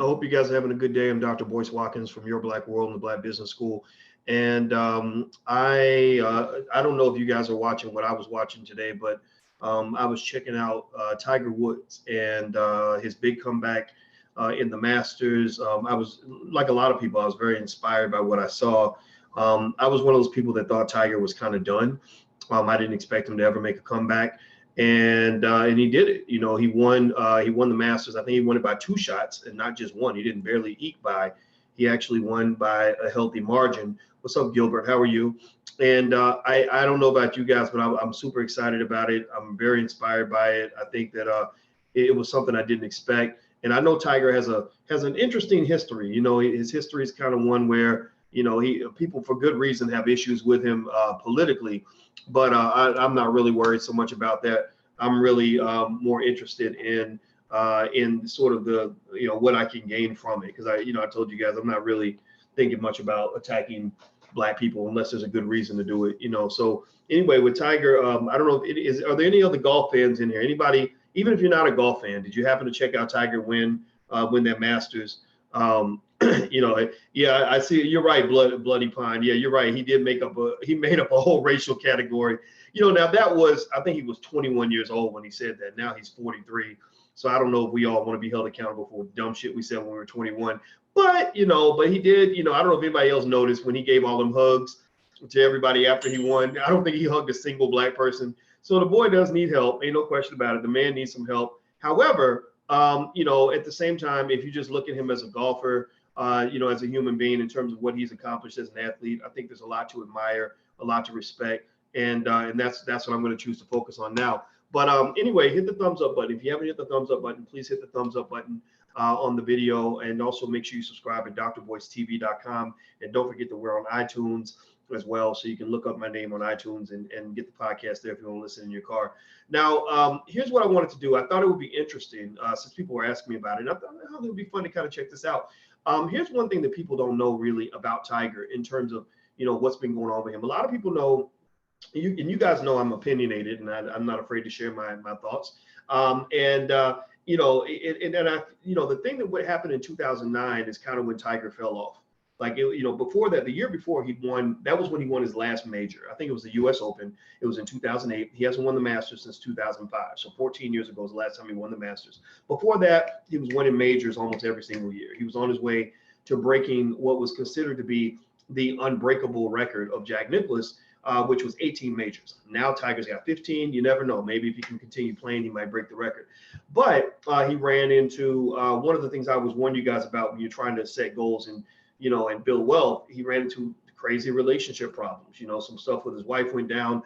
hope you guys are having a good day. I'm Dr. Boyce Watkins from Your Black World and the Black Business School. And I don't know if you guys are watching what I was watching today, but I was checking out Tiger Woods and his big comeback in the Masters. I was, like a lot of people, I was very inspired by what I saw. I was one of those people that thought Tiger was kind of done. I didn't expect him to ever make a comeback, and he did it. You know, he won the Masters. I think he won it by 2 shots and not just one. He didn't barely eke by. He actually won by a healthy margin. What's up, Gilbert? How are you? And I don't know about you guys, but I'm super excited about it. I'm very inspired by it. I think that it was something I didn't expect. And I know Tiger has an interesting history. You know, his history is kind of one where, you know, people for good reason have issues with him politically, but I'm not really worried so much about that. I'm really more interested in sort of the, you know, what I can gain from it, because I told you guys I'm not really thinking much about attacking Black people unless there's a good reason to do it, you know. So anyway, with Tiger, I don't know if it is. Are there any other golf fans in here? Anybody, even if you're not a golf fan, did you happen to check out Tiger win that Masters? You know, yeah, I see. You're right, Bloody Pine. Yeah, you're right. He made up a whole racial category. You know, now that was, I think he was 21 years old when he said that. Now he's 43. So I don't know if we all want to be held accountable for dumb shit we said when we were 21. But, you know, but he did, you know, I don't know if anybody else noticed when he gave all them hugs to everybody after he won. I don't think he hugged a single Black person. So the boy does need help. Ain't no question about it. The man needs some help. However, you know, at the same time, if you just look at him as a golfer, you know, as a human being in terms of what he's accomplished as an athlete, I think there's a lot to admire, a lot to respect. And that's what I'm going to choose to focus on now. But anyway, hit the thumbs up button. If you haven't hit the thumbs up button, please hit the thumbs up button on the video, and also make sure you subscribe at drboycetv.com. And don't forget that we're on iTunes as well, so you can look up my name on iTunes and get the podcast there if you want to listen in your car. Now, here's what I wanted to do. I thought it would be interesting since people were asking me about it. And I thought it would be fun to kind of check this out. Here's one thing that people don't know really about Tiger in terms of, you know, what's been going on with him. A lot of people know. You guys know I'm opinionated, and I'm not afraid to share my thoughts. You know, you know, the thing that would happen in 2009 is kind of when Tiger fell off. Like, you know, before that, the year before he won, that was when he won his last major. I think it was the U.S. Open. It was in 2008. He hasn't won the Masters since 2005. So 14 years ago was the last time he won the Masters. Before that, he was winning majors almost every single year. He was on his way to breaking what was considered to be the unbreakable record of Jack Nicklaus, which was 18 majors. Now Tiger's got 15. You never know. Maybe if he can continue playing, he might break the record. But he ran into one of the things I was warning you guys about when you're trying to set goals and, you know, and build wealth. He ran into crazy relationship problems. You know, some stuff with his wife went down.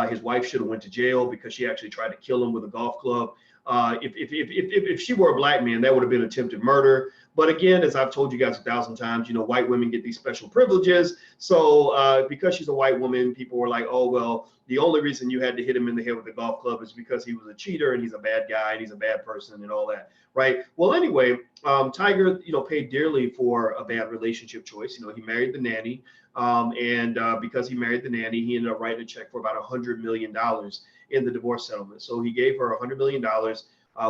His wife should have went to jail because she actually tried to kill him with a golf club. If she were a Black man, that would have been attempted murder. But again, as I've told you guys 1,000 times, you know, white women get these special privileges. So because she's a white woman, people were like, oh, well, the only reason you had to hit him in the head with a golf club is because he was a cheater and he's a bad guy and he's a bad person and all that. Right. Well, anyway, Tiger, you know, paid dearly for a bad relationship choice. You know, he married the nanny. And because he married the nanny, he ended up writing a check for about $100 million in the divorce settlement. So he gave her $100 million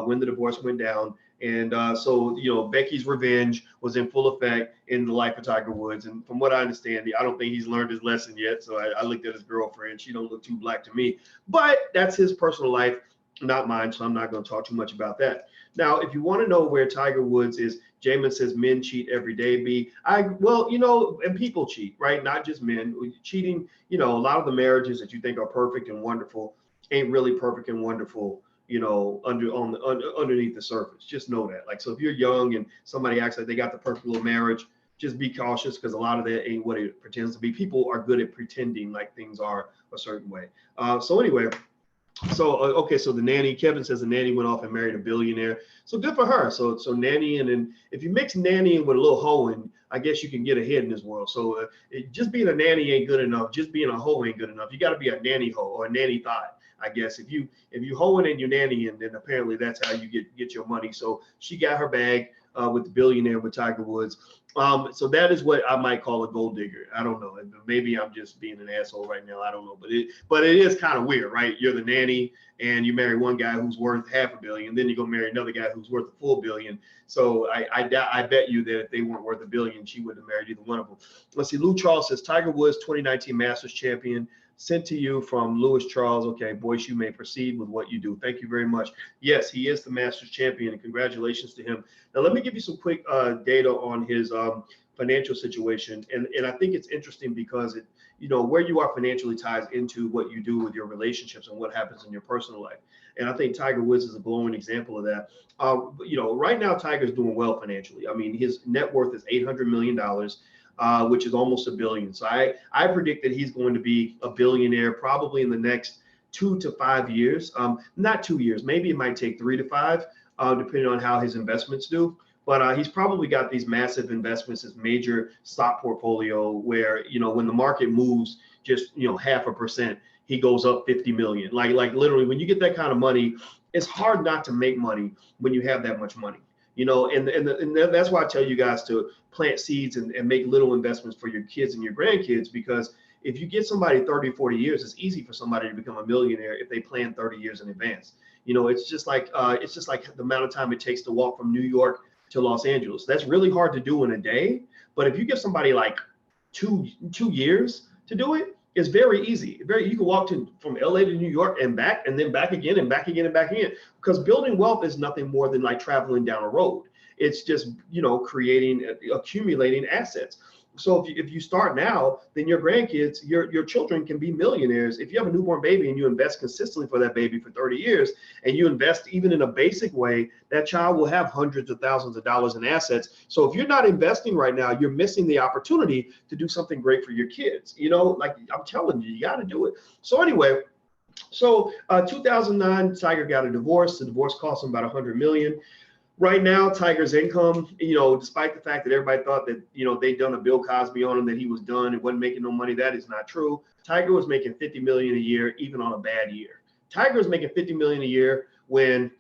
when the divorce went down. And so, you know, Becky's revenge was in full effect in the life of Tiger Woods. And from what I understand, I don't think he's learned his lesson yet. So I looked at his girlfriend. She don't look too Black to me. But that's his personal life, not mine. So I'm not going to talk too much about that. Now, if you want to know where Tiger Woods is, Jamin says men cheat every day. Well, you know, and people cheat, right? Not just men. Cheating, you know, a lot of the marriages that you think are perfect and wonderful ain't really perfect and wonderful, you know, underneath the surface. Just know that. Like, so if you're young and somebody acts like they got the perfect little marriage, just be cautious, because a lot of that ain't what it pretends to be. People are good at pretending like things are a certain way. So anyway, so okay, so the nanny, Kevin says the nanny went off and married a billionaire. So good for her. So nanny, and then if you mix nanny in with a little hoeing, I guess you can get ahead in this world. So just being a nanny ain't good enough. Just being a hoe ain't good enough. You got to be a nanny hoe or a nanny thought. I guess if you hoeing and you're nannying, then apparently that's how you get your money. So she got her bag with the billionaire, with Tiger Woods. So that is what I might call a gold digger. I don't know. Maybe I'm just being an asshole right now. I don't know. But it is kind of weird, right? You're the nanny and you marry one guy who's worth $500 million, then you go marry another guy who's worth a full billion. So I bet you that if they weren't worth $1 billion, she wouldn't have married either one of them. Let's see. Lou Charles says Tiger Woods 2019 Masters champion. Sent to you from Lewis Charles. Okay, Boyce, you may proceed with what you do. Thank you very much. Yes, he is the Masters champion, and congratulations to him. Now, let me give you some quick data on his financial situation, and I think it's interesting because it, where you are financially ties into what you do with your relationships and what happens in your personal life. And I think Tiger Woods is a glowing example of that. Right now, Tiger's doing well financially. I mean, his net worth is $800 million. Which is almost $1 billion. So I predict that he's going to be a billionaire probably in the next 2 to 5 years. Not 2 years, maybe it might take 3 to 5, depending on how his investments do. But he's probably got these massive investments, his major stock portfolio, where when the market moves just 0.5%, he goes up 50 million. Like literally, when you get that kind of money, it's hard not to make money when you have that much money. And that's why I tell you guys to plant seeds and make little investments for your kids and your grandkids, because if you get somebody 30, 40 years, it's easy for somebody to become a millionaire if they plan 30 years in advance. It's just like the amount of time it takes to walk from New York to Los Angeles. That's really hard to do in a day. But if you give somebody like two years to do it, it's very easy. You can walk from LA to New York and back, and then back again and back again and back again. Because building wealth is nothing more than like traveling down a road. It's just accumulating assets. So if you start now, then your grandkids, your children can be millionaires. If you have a newborn baby and you invest consistently for that baby for 30 years, and you invest even in a basic way, that child will have hundreds of thousands of dollars in assets. So if you're not investing right now, you're missing the opportunity to do something great for your kids. Like I'm telling you, you got to do it. So anyway, 2009, Tiger got a divorce. The divorce cost him about $100 million. Right now, Tiger's income, despite the fact that everybody thought that, they'd done a Bill Cosby on him, that he was done and wasn't making no money, that is not true. Tiger was making $50 million a year, even on a bad year. Tiger was making $50 million a year when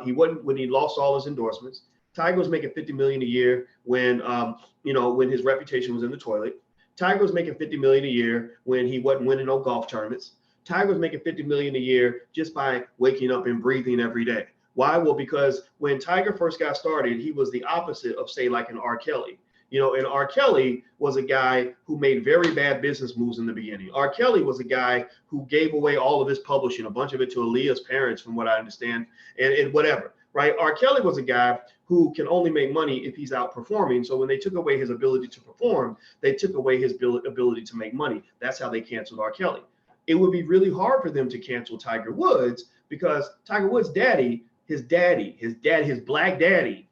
he lost all his endorsements. Tiger was making $50 million a year when his reputation was in the toilet. Tiger was making $50 million a year when he wasn't winning no golf tournaments. Tiger was making $50 million a year just by waking up and breathing every day. Why? Well, because when Tiger first got started, he was the opposite of, say, like an R. Kelly. And R. Kelly was a guy who made very bad business moves in the beginning. R. Kelly was a guy who gave away all of his publishing, a bunch of it to Aaliyah's parents, from what I understand, and whatever, right? R. Kelly was a guy who can only make money if he's out performing. So when they took away his ability to perform, they took away his ability to make money. That's how they canceled R. Kelly. It would be really hard for them to cancel Tiger Woods, because Tiger Woods' his black daddy,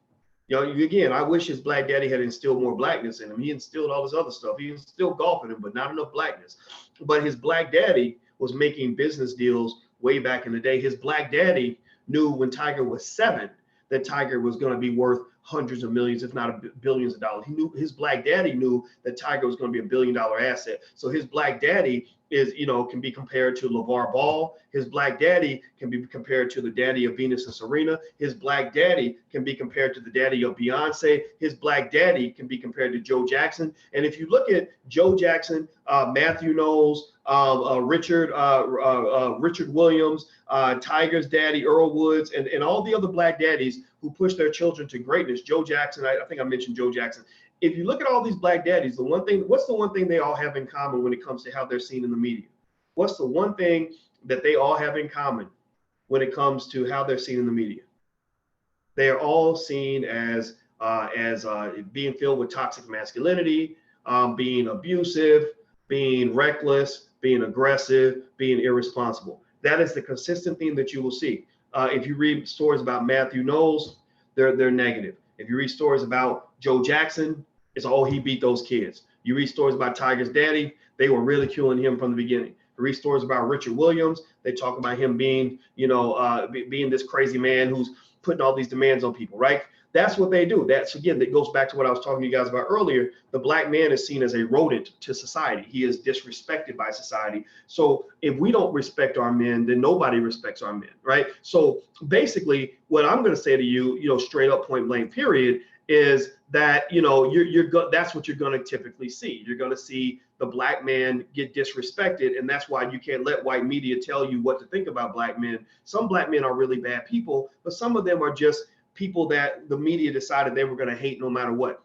again, I wish his black daddy had instilled more blackness in him. He instilled all this other stuff. He instilled golf in him, but not enough blackness. But his black daddy was making business deals way back in the day. His black daddy knew when Tiger was 7 that Tiger was going to be worth hundreds of millions, if not billions of dollars. His black daddy knew that Tiger was going to be $1 billion asset. So his black daddy can be compared to LeVar Ball. His black daddy can be compared to the daddy of Venus and Serena. His black daddy can be compared to the daddy of Beyonce. His black daddy can be compared to Joe Jackson. And if you look at Joe Jackson, Matthew Knowles, Richard Williams, Tiger's daddy, Earl Woods, and all the other black daddies who push their children to greatness. Joe Jackson, I think I mentioned Joe Jackson. If you look at all these black daddies, what's the one thing they all have in common when it comes to how they're seen in the media? What's the one thing that they all have in common when it comes to how they're seen in the media? They are all seen as being filled with toxic masculinity, being abusive, being reckless, being aggressive, being irresponsible. That is the consistent theme that you will see. If you read stories about Matthew Knowles, they're negative. If you read stories about Joe Jackson, it's he beat those kids. You read stories about Tiger's daddy, they were ridiculing him from the beginning. You read stories about Richard Williams, they talk about him being, being this crazy man who's putting all these demands on people, right? That's what they do. That goes back to what I was talking to you guys about earlier. The black man is seen as a rodent to society. He is disrespected by society. So if we don't respect our men, then nobody respects our men, right? So basically, what I'm going to say to you, straight up, point blank, period, is that, that's what you're going to typically see. You're going to see the black man get disrespected, and that's why you can't let white media tell you what to think about black men. Some black men are really bad people, but some of them are just people that the media decided they were going to hate no matter what.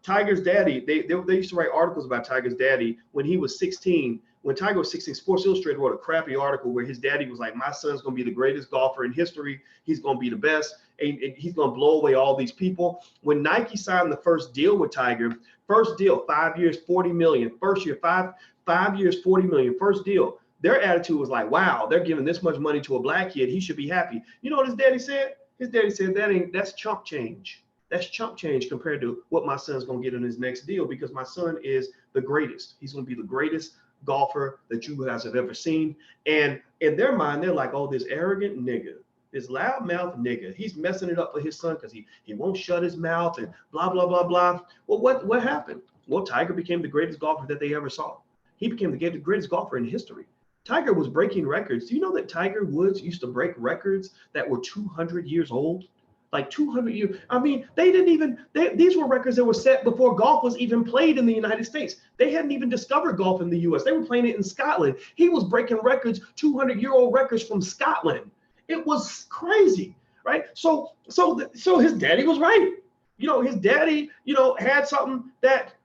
Tiger's daddy, they used to write articles about Tiger's daddy when he was 16. When Tiger was 16, Sports Illustrated wrote a crappy article where his daddy was like, my son's going to be the greatest golfer in history. He's going to be the best, and he's going to blow away all these people. When Nike signed the first deal with Tiger, first deal, 5 years, 40 million. First year, five years, 40 million. First deal. Their attitude was like, wow, they're giving this much money to a black kid. He should be happy. You know what his daddy said? His daddy said, that's chump change. That's chump change compared to what my son's going to get in his next deal, because my son is the greatest. He's going to be the greatest golfer that you guys have ever seen. And in their mind, they're like, oh, this arrogant nigga, this loudmouth nigga, he's messing it up for his son because he won't shut his mouth and blah, blah, blah, blah. Well, what happened? Well, Tiger became the greatest golfer that they ever saw. He became the greatest golfer in history. Tiger was breaking records. Do you know that Tiger Woods used to break records that were 200 years old? Like 200 years. I mean, these were records that were set before golf was even played in the United States. They hadn't even discovered golf in the US. They were playing it in Scotland. He was breaking records, 200-year-old records from Scotland. It was crazy, right? So his daddy was right. His daddy, had something that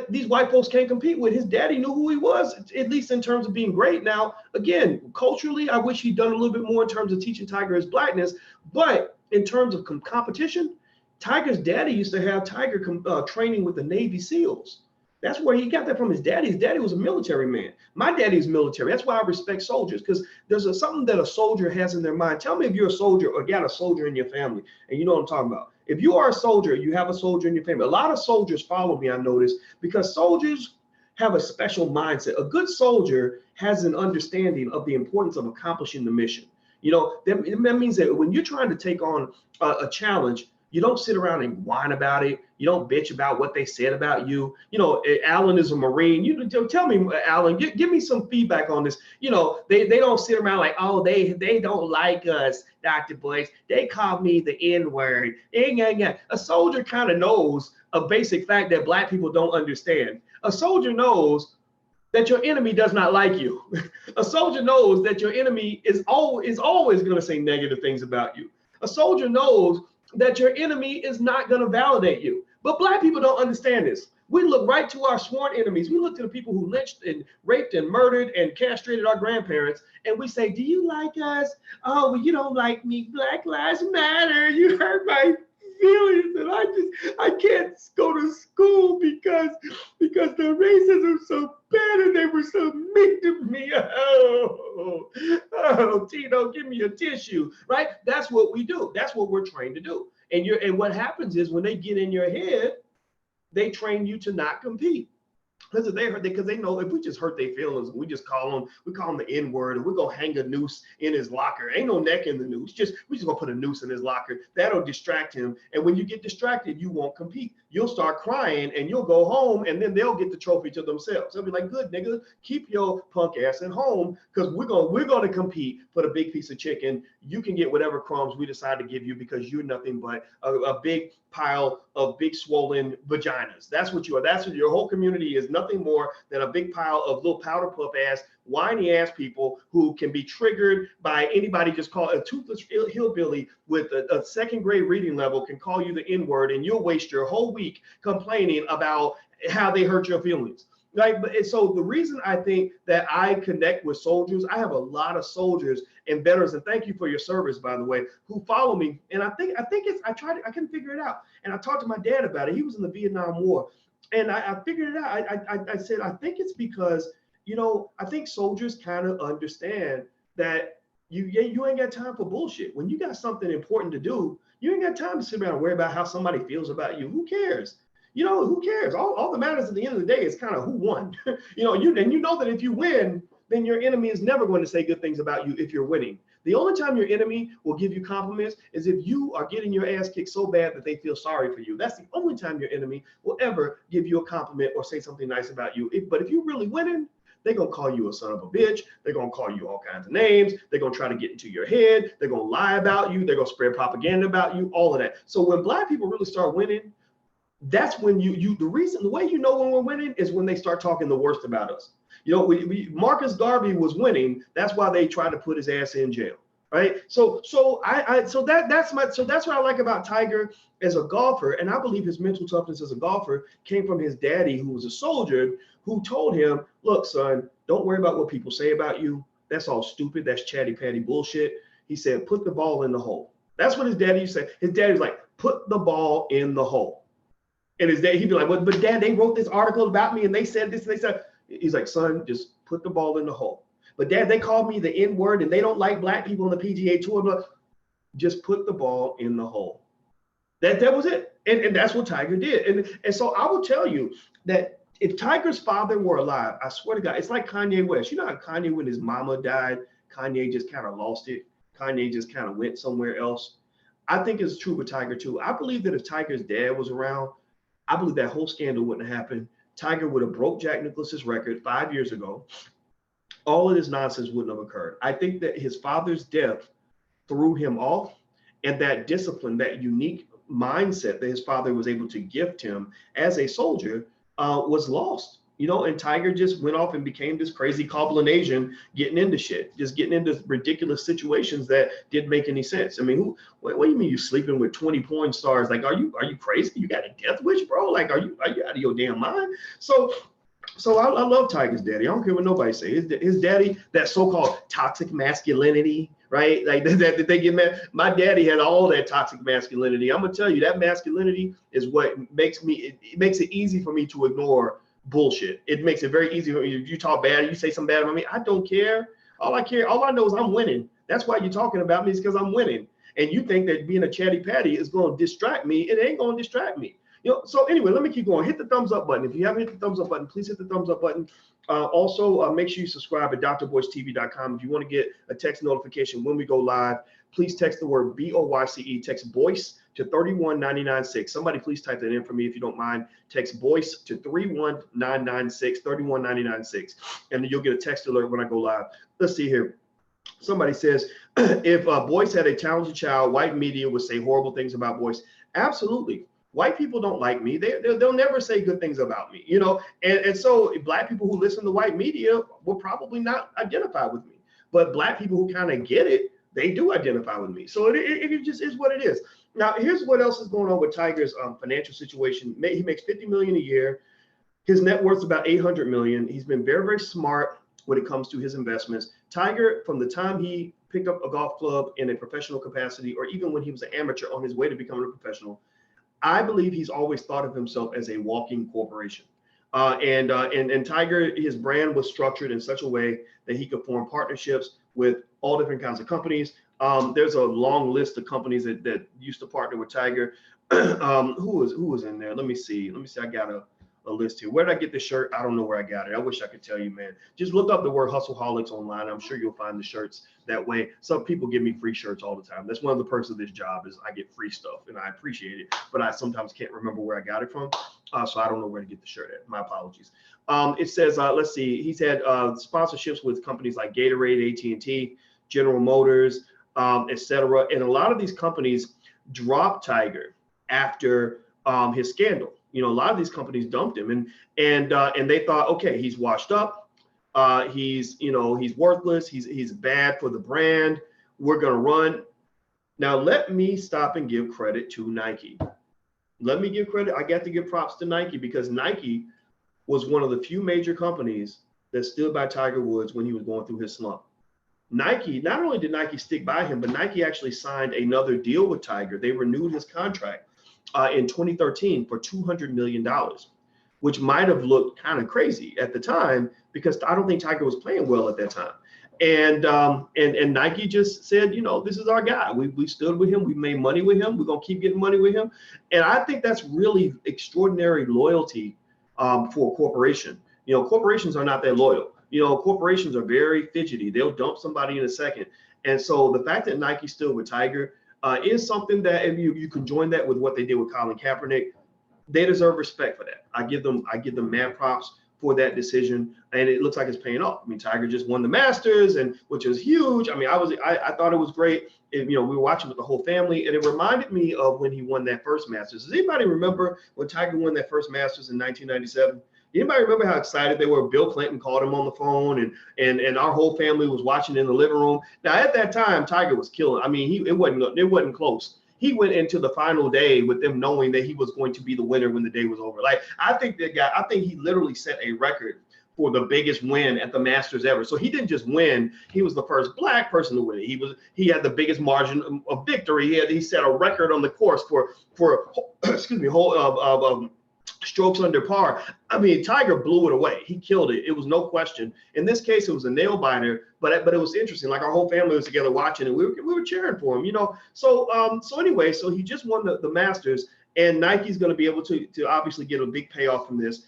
these white folks can't compete with. His daddy knew who he was, at least in terms of being great. Now, again, culturally, I wish he'd done a little bit more in terms of teaching Tiger his blackness, but in terms of competition, Tiger's daddy used to have Tiger training with the Navy SEALs. That's where he got that from. His daddy was a military man. My daddy's military. That's why I respect soldiers, because there's something that a soldier has in their mind. Tell me if you're a soldier or got a soldier in your family, and you know what I'm talking about. If you are a soldier, you have a soldier in your family. A lot of soldiers follow me, I noticed, because soldiers have a special mindset. A good soldier has an understanding of the importance of accomplishing the mission. That means that when you're trying to take on a challenge, you don't sit around and whine about it. You don't bitch about what they said about you. Alan is a Marine. Tell me, Alan, give me some feedback on this. They don't sit around like, oh, they don't like us, Dr. Boyce. They called me the N-word. A soldier kind of knows a basic fact that black people don't understand. A soldier knows that your enemy does not like you. A soldier knows that your enemy is always going to say negative things about you. A soldier knows that your enemy is not going to validate you. But black people don't understand this. We look right to our sworn enemies. We look to the people who lynched and raped and murdered and castrated our grandparents, and we say, do you like us? Oh, well, you don't like me. Black Lives Matter. You hurt my feelings, and I can't go to school because the racism so bad and they were so mean to me. Oh, Tino, give me a tissue, right? That's what we do. That's what we're trained to do. And what happens is when they get in your head, they train you to not compete. Because they know if we just hurt their feelings and we call them the N-word, and we're gonna hang a noose in his locker. Ain't no neck in the noose. We just gonna put a noose in his locker. That'll distract him. And when you get distracted, you won't compete. You'll start crying and you'll go home, and then they'll get the trophy to themselves. They'll be like, good nigga, keep your punk ass at home, because we're gonna compete for the big piece of chicken. You can get whatever crumbs we decide to give you, because you're nothing but a big pile of big swollen vaginas. That's what you are. That's what your whole community is. Nothing more than a big pile of little powder puff ass, whiny ass people who can be triggered by anybody. Just call a toothless hillbilly with a second grade reading level can call you the N-word, and you'll waste your whole week complaining about how they hurt your feelings. Right. But so the reason I think that I connect with soldiers, I have a lot of soldiers and veterans, and thank you for your service, by the way, who follow me. And I couldn't figure it out. And I talked to my dad about it. He was in the Vietnam War, and I figured it out. I said, I think it's because, I think soldiers kind of understand that you ain't got time for bullshit. When you got something important to do, you ain't got time to sit around and worry about how somebody feels about you. Who cares? Who cares? All that matters at the end of the day is kind of who won. You know that if you win, then your enemy is never going to say good things about you if you're winning. The only time your enemy will give you compliments is if you are getting your ass kicked so bad that they feel sorry for you. That's the only time your enemy will ever give you a compliment or say something nice about you. But if you're really winning, they're going to call you a son of a bitch. They're going to call you all kinds of names. They're going to try to get into your head. They're going to lie about you. They're going to spread propaganda about you, all of that. So when Black people really start winning, that's when the way you know when we're winning is when they start talking the worst about us. You know, Marcus Garvey was winning. That's why they tried to put his ass in jail. Right. So that's what I like about Tiger as a golfer. And I believe his mental toughness as a golfer came from his daddy, who was a soldier, who told him, look, son, don't worry about what people say about you. That's all stupid. That's chatty patty bullshit. He said, put the ball in the hole. That's what his daddy used to say. His daddy was like, put the ball in the hole. And his dad, he'd be like, but Dad, they wrote this article about me and they said this and they said. He's like, son, just put the ball in the hole. But Dad, they called me the N-word and they don't like Black people on the PGA Tour. But just put the ball in the hole. That was it. And that's what Tiger did. And so I will tell you that if Tiger's father were alive, I swear to God, it's like Kanye West. You know how Kanye, when his mama died, Kanye just kind of lost it. Kanye just kind of went somewhere else. I think it's true with Tiger too. I believe that if Tiger's dad was around, I believe that whole scandal wouldn't have happened. Tiger would have broke Jack Nicklaus's record 5 years ago. All of this nonsense wouldn't have occurred. I think that his father's death threw him off, and that discipline, that unique mindset that his father was able to gift him as a soldier was lost. You know, and Tiger just went off and became this crazy Cobblinasian, getting into shit, just getting into ridiculous situations that didn't make any sense. I mean, what do you mean you sleeping with 20 porn stars? Like, are you crazy? You got a death wish, bro? Like, are you out of your damn mind? So I love Tiger's daddy. I don't care what nobody say. His daddy, that so-called toxic masculinity, right? Like that they get mad. My daddy had all that toxic masculinity. I'm gonna tell you, that masculinity is what makes it easy for me to ignore bullshit. It makes it very easy. If you talk bad, you say something bad about me, I don't care. All I know is I'm winning. That's why you're talking about me, is because I'm winning. And you think that being a chatty patty is going to distract me. It ain't going to distract me. You know, so anyway, let me keep going. Hit the thumbs up button. If you haven't hit the thumbs up button, please hit the thumbs up button. Also, make sure you subscribe at drboycetv.com. If you want to get a text notification when we go live, please text the word BOYCE, text BOYCE to 31996. Somebody please type that in for me if you don't mind. Text BOYCE to 31996, 31996, and you'll get a text alert when I go live. Let's see here. Somebody says, if Boyce had a talented child, white media would say horrible things about Boyce. Absolutely. White people don't like me. They'll never say good things about me, you know. And so Black people who listen to white media will probably not identify with me. But Black people who kind of get it, they do identify with me. So it just is what it is. Now, here's what else is going on with Tiger's financial situation. He makes $50 million a year. His net worth is about $800 million. He's been very, very smart when it comes to his investments. Tiger, from the time he picked up a golf club in a professional capacity, or even when he was an amateur on his way to becoming a professional, I believe he's always thought of himself as a walking corporation. And Tiger, his brand was structured in such a way that he could form partnerships with all different kinds of companies. There's a long list of companies that used to partner with Tiger. Who was in there? Let me see. I got a list here. Where did I get this shirt? I don't know where I got it. I wish I could tell you, man. Just look up the word Hustleaholics online. I'm sure you'll find the shirts that way. Some people give me free shirts all the time. That's one of the perks of this job, is I get free stuff, and I appreciate it. But I sometimes can't remember where I got it from, so I don't know where to get the shirt at. My apologies. It says, let's see. He's had sponsorships with companies like Gatorade, AT&T, General Motors, etc. And a lot of these companies dropped Tiger after his scandal. You know, a lot of these companies dumped him, and they thought, okay, he's washed up, he's worthless, he's bad for the brand. We're gonna run. Now let me stop and give credit to Nike. Let me give credit. I got to give props to Nike, because Nike was one of the few major companies that stood by Tiger Woods when he was going through his slump. Nike, not only did Nike stick by him, but Nike actually signed another deal with Tiger. They renewed his contract in 2013 for $200 million, which might have looked kind of crazy at the time, because I don't think Tiger was playing well at that time. And Nike just said, you know, this is our guy. We stood with him. We made money with him. We're going to keep getting money with him. And I think that's really extraordinary loyalty for a corporation. You know, corporations are not that loyal. You know, corporations are very fidgety. They'll dump somebody in a second. And so the fact that Nike stood with Tiger is something that, if you can join that with what they did with Colin Kaepernick, they deserve respect for that. I give them mad props for that decision, and it looks like it's paying off. I mean, Tiger just won the Masters, and which was huge. I mean, I thought it was great. And, we were watching with the whole family, and it reminded me of when he won that first Masters. Does anybody remember when Tiger won that first Masters in 1997? Anybody remember how excited they were? Bill Clinton called him on the phone, and our whole family was watching in the living room. Now, at that time, Tiger was killing. I mean, it wasn't close. He went into the final day with them knowing that he was going to be the winner when the day was over. Like, I think he literally set a record for the biggest win at the Masters ever. So he didn't just win; he was the first Black person to win it. He had the biggest margin of victory. He set a record on the course for strokes under par. I mean, Tiger blew it away. He killed it. It was no question. In this case, it was a nail biter, but it was interesting. Like, our whole family was together watching, and we were cheering for him, So anyway, so he just won the Masters, and Nike's going to be able to obviously get a big payoff from this.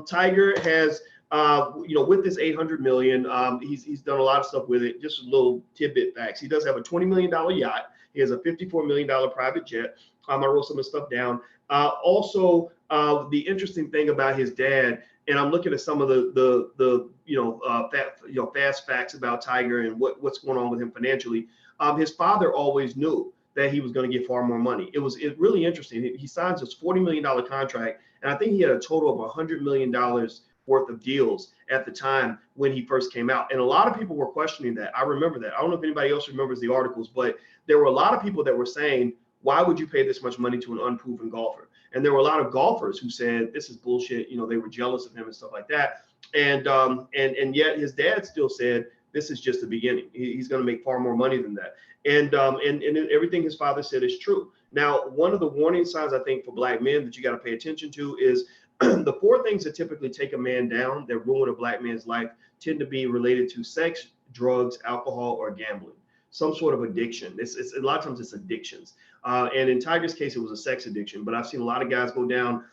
Tiger has, with this $800 million, he's done a lot of stuff with it. Just a little tidbit facts. He does have a $20 million yacht. He has a $54 million private jet. I wrote some of the stuff down. Also, the interesting thing about his dad, and I'm looking at some of the fast facts about Tiger and what's going on with him financially. His father always knew that he was going to get far more money. It's really interesting. He signs this $40 million contract, and I think he had a total of $100 million worth of deals at the time when he first came out. And a lot of people were questioning that. I remember that. I don't know if anybody else remembers the articles, but there were a lot of people that were saying, why would you pay this much money to an unproven golfer? And there were a lot of golfers who said, this is bullshit. They were jealous of him and stuff like that. And yet his dad still said, this is just the beginning. He's going to make far more money than that. And everything his father said is true. Now, one of the warning signs, I think, for Black men that you got to pay attention to is the 4 things that typically take a man down that ruin a Black man's life tend to be related to sex, drugs, alcohol, or gambling. Some sort of addiction. It's a lot of times it's addictions. And in Tiger's case, it was a sex addiction. But I've seen a lot of guys go down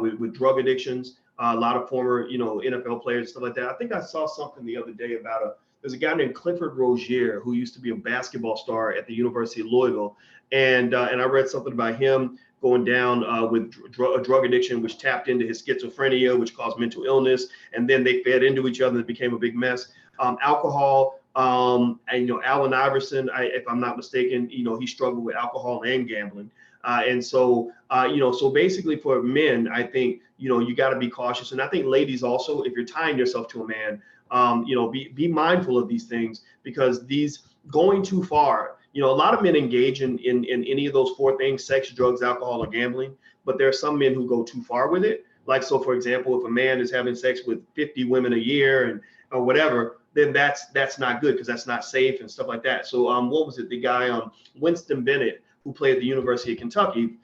with drug addictions. A lot of former, NFL players and stuff like that. I think I saw something the other day about there's a guy named Clifford Rozier who used to be a basketball star at the University of Louisville, and I read something about him going down with a drug addiction, which tapped into his schizophrenia, which caused mental illness, and then they fed into each other and it became a big mess. Alcohol. And Allen Iverson, if I'm not mistaken, he struggled with alcohol and gambling, and so basically for men, I think you got to be cautious, and I think ladies also, if you're tying yourself to a man, be mindful of these things, because these going too far. A lot of men engage in any of those 4 things: sex, drugs, alcohol, or gambling. But there are some men who go too far with it. Like, so for example, if a man is having sex with 50 women a year or whatever, then that's not good, because that's not safe and stuff like that. So what was it? The guy Winston Bennett, who played at the University of Kentucky,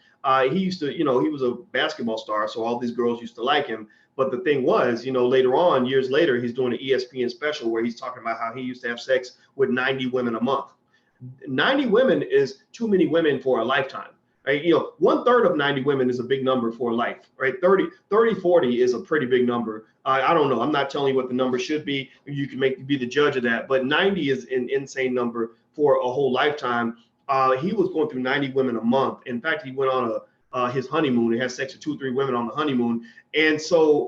he used to, he was a basketball star, so all these girls used to like him. But the thing was, later on, years later, he's doing an ESPN special where he's talking about how he used to have sex with 90 women a month. 90 women is too many women for a lifetime. Right? 1/3 of 90 women is a big number for a life, right? 30, 40 is a pretty big number. I don't know. I'm not telling you what the number should be. You can be the judge of that. But 90 is an insane number for a whole lifetime. He was going through 90 women a month. In fact, he went on his honeymoon. He had sex with 2 or 3 women on the honeymoon. And so,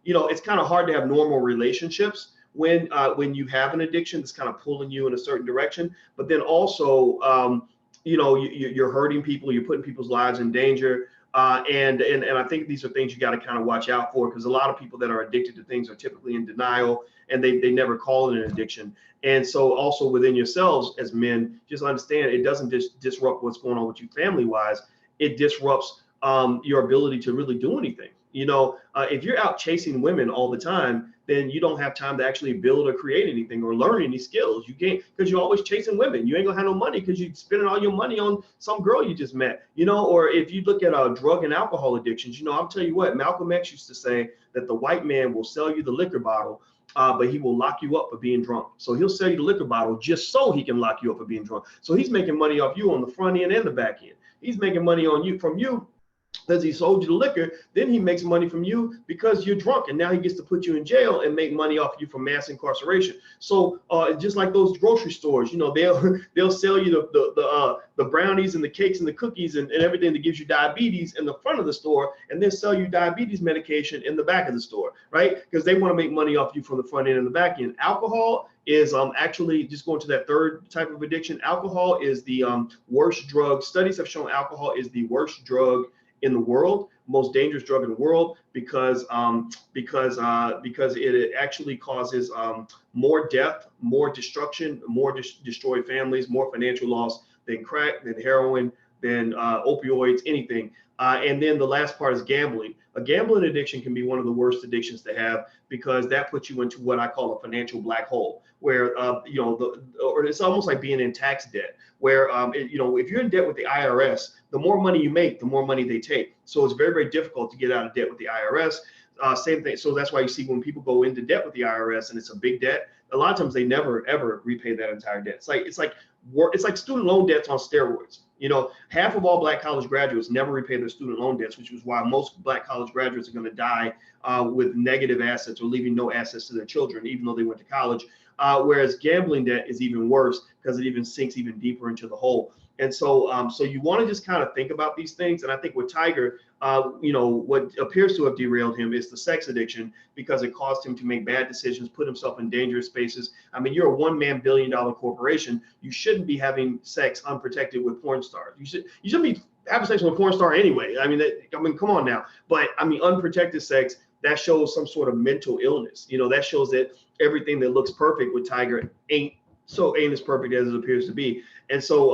it's kind of hard to have normal relationships when you have an addiction that's kind of pulling you in a certain direction. But then also, you're hurting people, you're putting people's lives in danger. And I think these are things you got to kind of watch out for, because a lot of people that are addicted to things are typically in denial, and they never call it an addiction. And so also within yourselves as men, just understand it doesn't just disrupt what's going on with you family wise. It disrupts your ability to really do anything. If you're out chasing women all the time, then you don't have time to actually build or create anything or learn any skills. You can't, because you're always chasing women. You ain't gonna have no money because you're spending all your money on some girl you just met, or if you look at drug and alcohol addictions, I'll tell you what, Malcolm X used to say that the white man will sell you the liquor bottle, but he will lock you up for being drunk. So he'll sell you the liquor bottle just so he can lock you up for being drunk. So he's making money off you on the front end and the back end. He's making money on you from you because he sold you the liquor, then he makes money from you because you're drunk, and now he gets to put you in jail and make money off you for mass incarceration. So just like those grocery stores, they'll sell you the brownies and the cakes and the cookies and everything that gives you diabetes in the front of the store, and then sell you diabetes medication in the back of the store, right? Because they want to make money off you from the front end and the back end. Alcohol is actually, just going to that third type of addiction, alcohol is the worst drug. Studies have shown alcohol is the worst drug in the world, most dangerous drug in the world, because it actually causes more death, more destruction, more destroyed families, more financial loss than crack, than heroin, than opioids, anything. And then the last part is gambling. A gambling addiction can be one of the worst addictions to have, because that puts you into what I call a financial black hole, where or it's almost like being in tax debt, where if you're in debt with the IRS, the more money you make, the more money they take. So it's very, very difficult to get out of debt with the IRS. Same thing. So that's why you see when people go into debt with the IRS and it's a big debt, a lot of times they never ever repay that entire debt. It's like student loan debts on steroids. Half of all Black college graduates never repay their student loan debts, which is why most Black college graduates are going to die with negative assets or leaving no assets to their children, even though they went to college. Whereas gambling debt is even worse, because it even sinks even deeper into the hole. And so you want to just kind of think about these things. And I think with Tiger, what appears to have derailed him is the sex addiction, because it caused him to make bad decisions, put himself in dangerous spaces. I mean, you're a one-man billion-dollar corporation. You shouldn't be having sex unprotected with porn stars. You shouldn't be having sex with a porn star anyway. I mean, come on now. But I mean, unprotected sex, that shows some sort of mental illness. That shows that everything that looks perfect with Tiger ain't as perfect as it appears to be. And so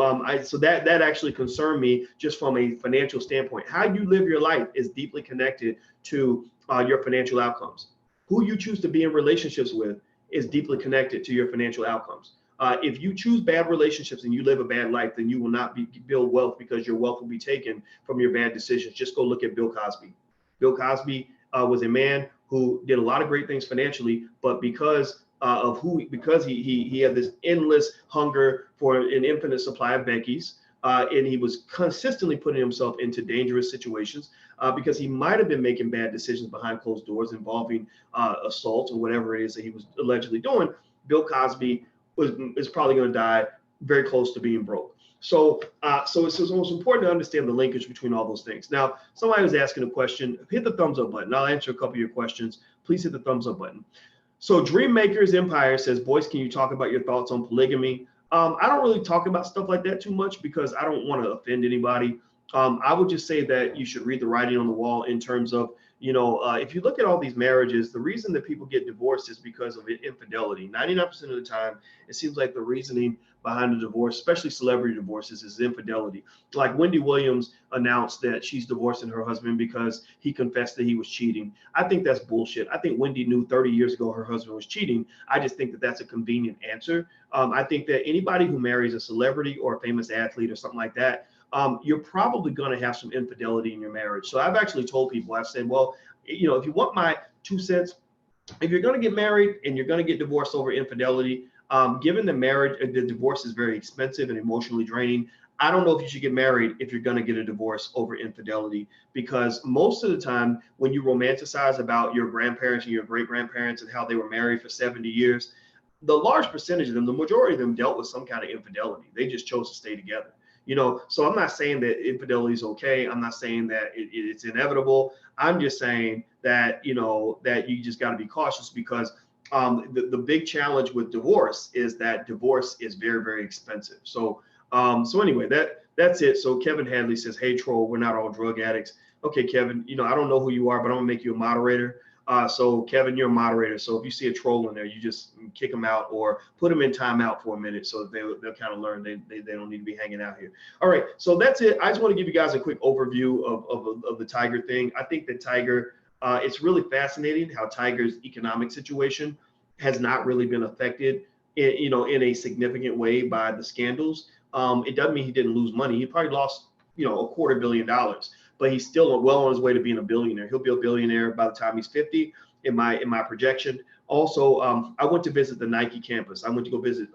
that actually concerned me, just from a financial standpoint. How you live your life is deeply connected to your financial outcomes. Who you choose to be in relationships with is deeply connected to your financial outcomes. If you choose bad relationships and you live a bad life, then you will not build wealth, because your wealth will be taken from your bad decisions. Just go look at Bill Cosby. Bill Cosby was a man who did a lot of great things financially, but because he had this endless hunger for an infinite supply of Becky's, and he was consistently putting himself into dangerous situations, because he might have been making bad decisions behind closed doors involving assault or whatever it is that he was allegedly doing. Bill Cosby is probably going to die very close to being broke. So it's most important to understand the linkage between all those things. Now, somebody was asking a question. Hit the thumbs up button. I'll answer a couple of your questions. Please hit the thumbs up button. So Dreammakers Empire says, Boyce, can you talk about your thoughts on polygamy? I don't really talk about stuff like that too much, because I don't want to offend anybody. I would just say that you should read the writing on the wall, in terms of, if you look at all these marriages, the reason that people get divorced is because of infidelity. 99% of the time, it seems like the reasoning behind a divorce, especially celebrity divorces, is infidelity. Like Wendy Williams announced that she's divorcing her husband because he confessed that he was cheating. I think that's bullshit. I think Wendy knew 30 years ago her husband was cheating. I just think that that's a convenient answer. I think that anybody who marries a celebrity or a famous athlete or something like that, you're probably going to have some infidelity in your marriage. So I've actually told people, I've said, well, if you want my 2 cents, if you're going to get married and you're going to get divorced over infidelity, given the divorce is very expensive and emotionally draining, I don't know if you should get married if you're going to get a divorce over infidelity, because most of the time when you romanticize about your grandparents and your great grandparents and how they were married for 70 years, the large percentage of them, the majority of them, dealt with some kind of infidelity. They just chose to stay together. So I'm not saying that infidelity is okay. I'm not saying that it's inevitable. I'm just saying that, that you just got to be cautious, because the big challenge with divorce is that divorce is very, very expensive. So anyway, that's it. So Kevin Hadley says, hey, troll, we're not all drug addicts. Okay, Kevin, I don't know who you are, but I'm gonna make you a moderator. So Kevin, you're a moderator. So if you see a troll in there, you just kick them out or put them in timeout for a minute, so they'll kind of learn they don't need to be hanging out here. All right, so that's it. I just want to give you guys a quick overview of the Tiger thing. I think that Tiger, it's really fascinating how Tiger's economic situation has not really been affected in a significant way by the scandals. It doesn't mean he didn't lose money. He probably lost, $250 million, but he's still well on his way to being a billionaire. He'll be a billionaire by the time he's 50 in my projection. Also, I went to visit the Nike campus. I went to go visit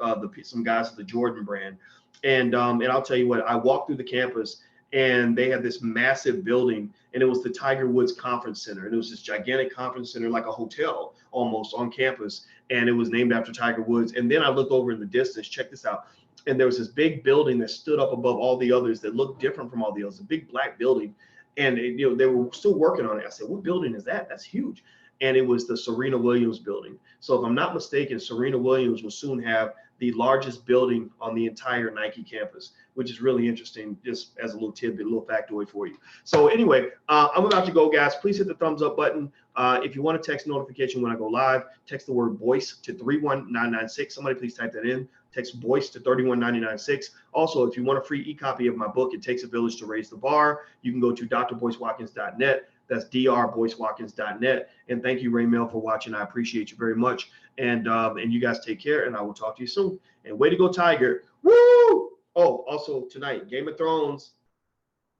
some guys at the Jordan brand. And I'll tell you what, I walked through the campus and they had this massive building, and it was the Tiger Woods Conference Center, and it was this gigantic conference center, like a hotel almost on campus, and it was named after Tiger Woods. And then I looked over in the distance, check this out, and there was this big building that stood up above all the others that looked different from all the others, a big black building, and they were still working on it. I said, what building is that? That's huge. And it was the Serena Williams building. So if I'm not mistaken, Serena Williams will soon have the largest building on the entire Nike campus, which is really interesting, just as a little tidbit, a little factoid for you. So anyway, I'm about to go, guys. Please hit the thumbs up button. If you want to text notification when I go live, text the word voice to 31996. Somebody please type that in. Text voice to 31996. Also, if you want a free e-copy of my book, It Takes a Village to Raise the Bar, you can go to drboycewatkins.net. That's drboycewatkins.net. And thank you, Raymel, for watching. I appreciate you very much. And you guys take care, and I will talk to you soon. And way to go, Tiger. Woo! Oh, also tonight, Game of Thrones.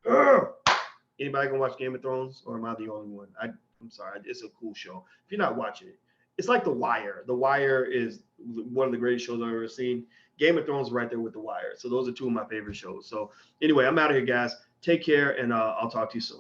Anybody gonna watch Game of Thrones, or am I the only one? I'm sorry, it's a cool show. If you're not watching it, it's like The Wire. The Wire is one of the greatest shows I've ever seen. Game of Thrones is right there with The Wire. So those are two of my favorite shows. So anyway, I'm out of here, guys. Take care, and I'll talk to you soon.